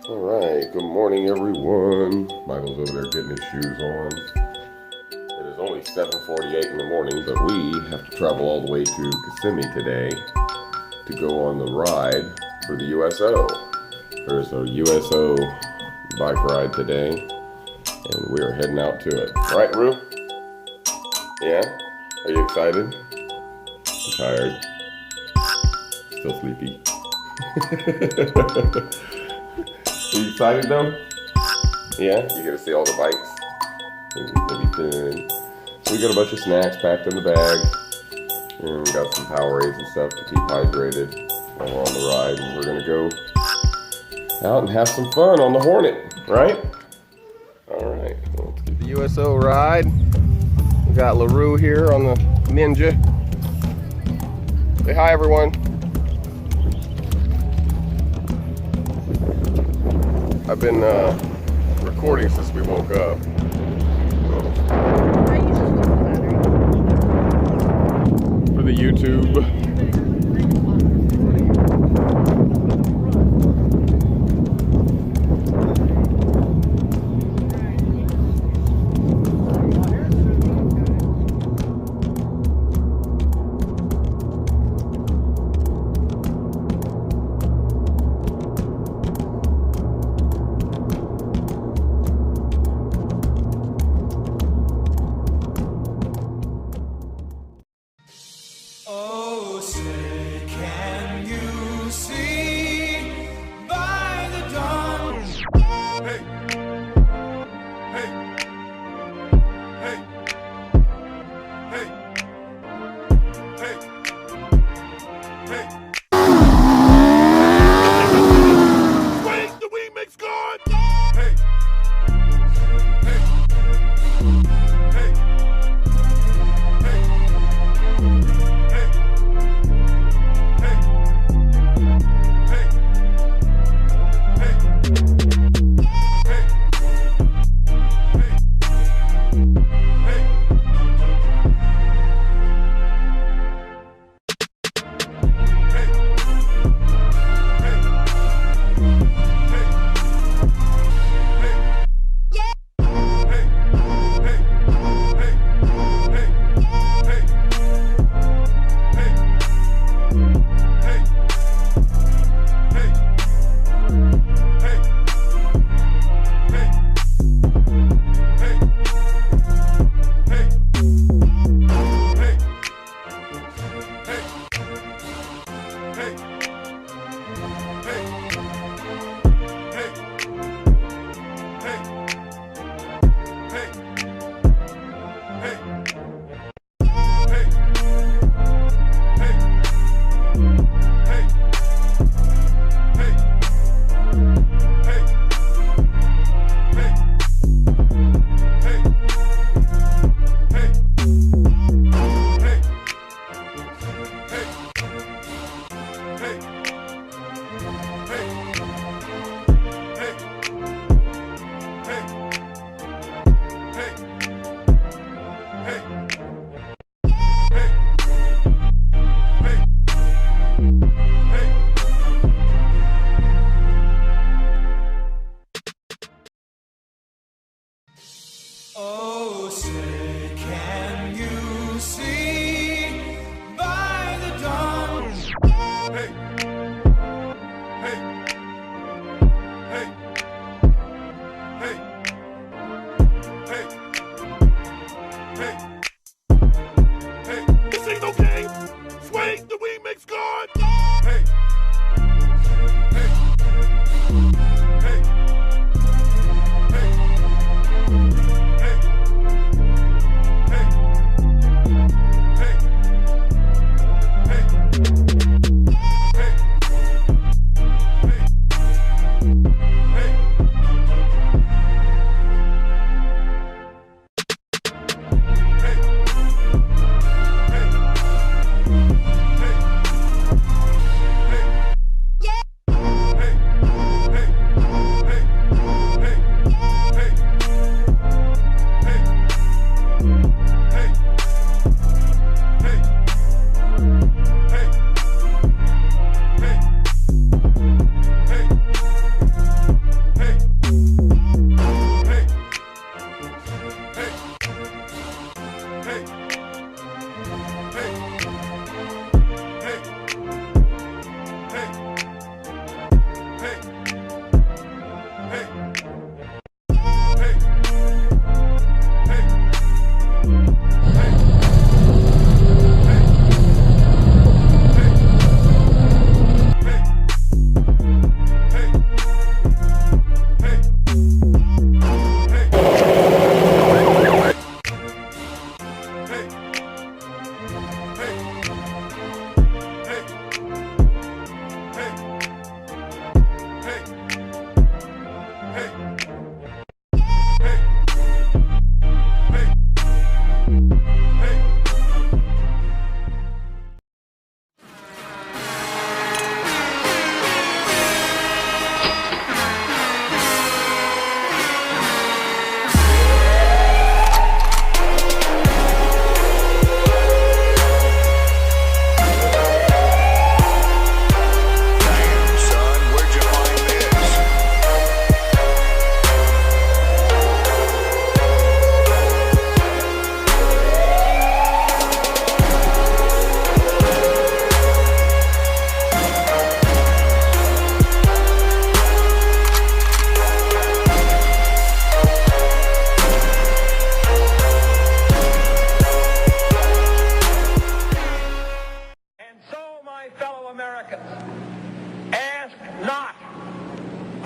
Alright, good morning everyone. Michael's over there getting his shoes on. It is only 7:48 in the morning, but we have to travel all the way to Kissimmee today to go on the ride for the U.S.O. There's a U.S.O. bike ride today, and we are heading out to it. Right, Rue? Yeah? Are you excited? I'm tired. Still sleepy. Are you excited though? Yeah? You get to see all the bikes? It'll be fun. So we got a bunch of snacks packed in the bag. And we got some Powerades and stuff to keep hydrated while we're on the ride. And we're gonna go out and have some fun on the Hornet, right? Alright, let's get the U.S.O. ride. We got LaRue here on the Ninja. Say hi everyone. I've been recording since we woke up. For the YouTube.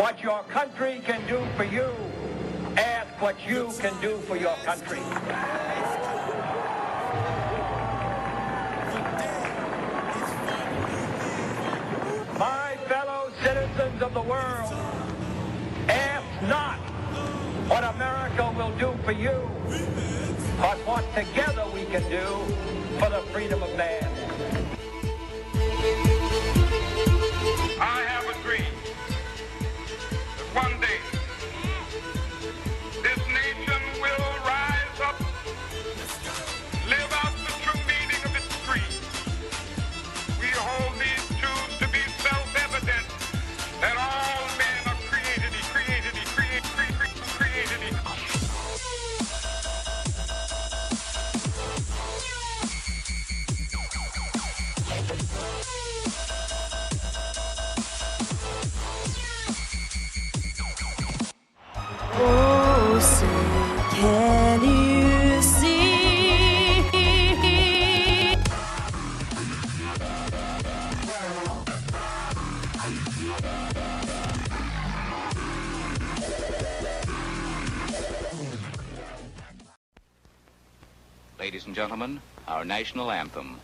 what your country can do for you. Ask what you can do for your country. My fellow citizens of the world, ask not what America will do for you, but what together we can do for the freedom of man. I have a dream that one day this nation will rise up, live out the true meaning of its creed. We hold these truths to be self-evident, that all men are created equal. Oh, say, can you see? Ladies and gentlemen, our national anthem.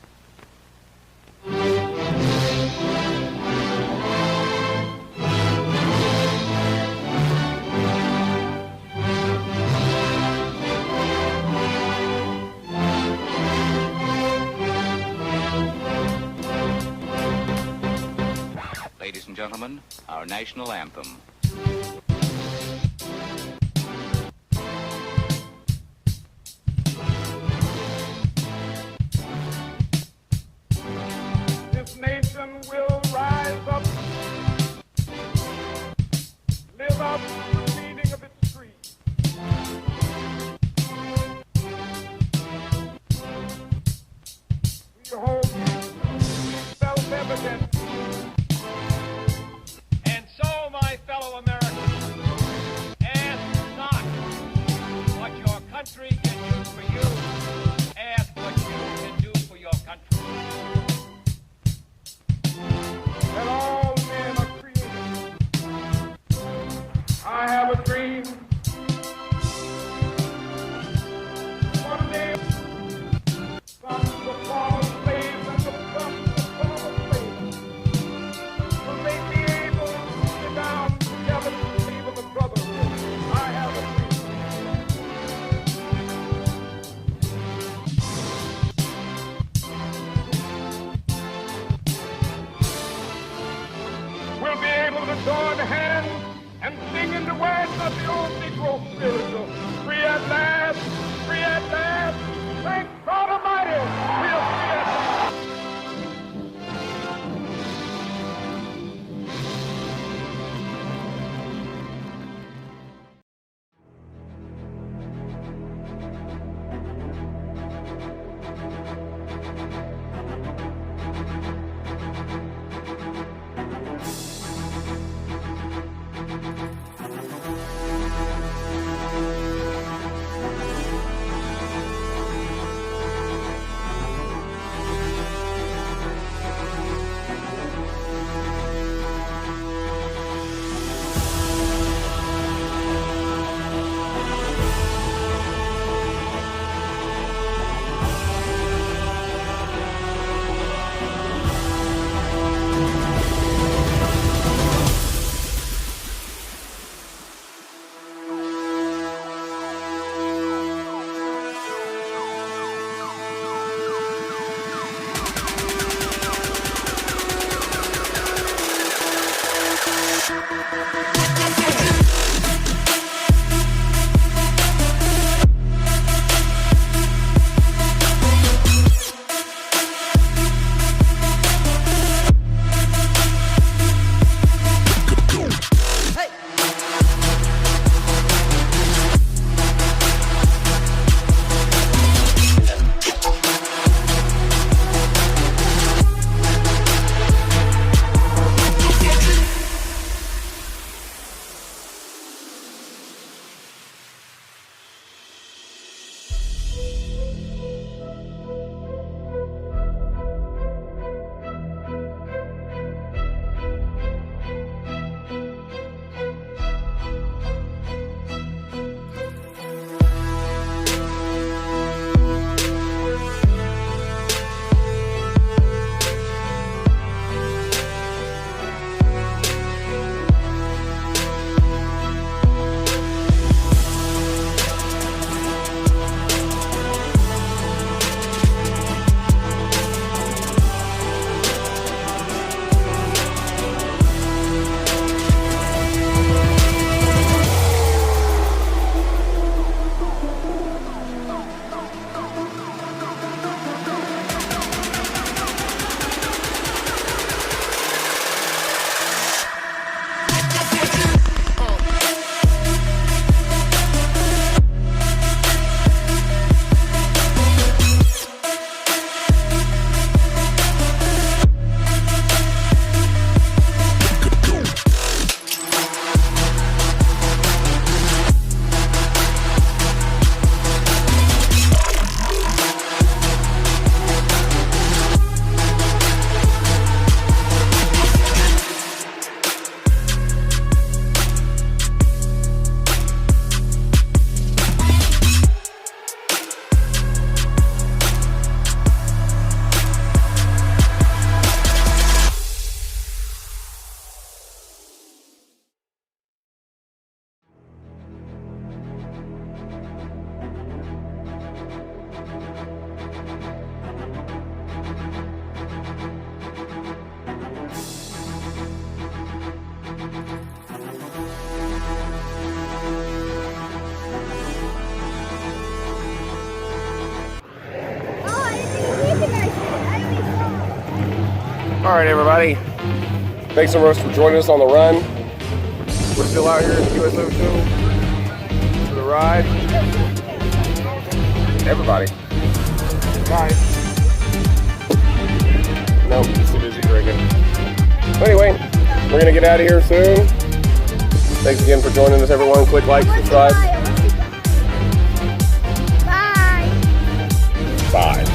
Ladies and gentlemen, our national anthem. This nation will rise up, live out the meaning of its creed. We hold self-evident. And so, my fellow Americans, ask not what your country can do for you. Ask what you can do for your country. That all men are created. I have a dream. One day, sons of former slaves and the sons of former slaves will they be able to sit down together to save the brotherhood. I have a dream. We'll be able to join hands and sing in the words of the old Negro spiritual. Free at last, free at last. Thank God Almighty, we're free at last. Alright everybody, thanks so much for joining us on the run. We're still out here at the U.S.O show for the ride. Everybody. Bye. Nope, just too busy drinking. But anyway, we're going to get out of here soon. Thanks again for joining us everyone. Click like, subscribe. Bye. Bye.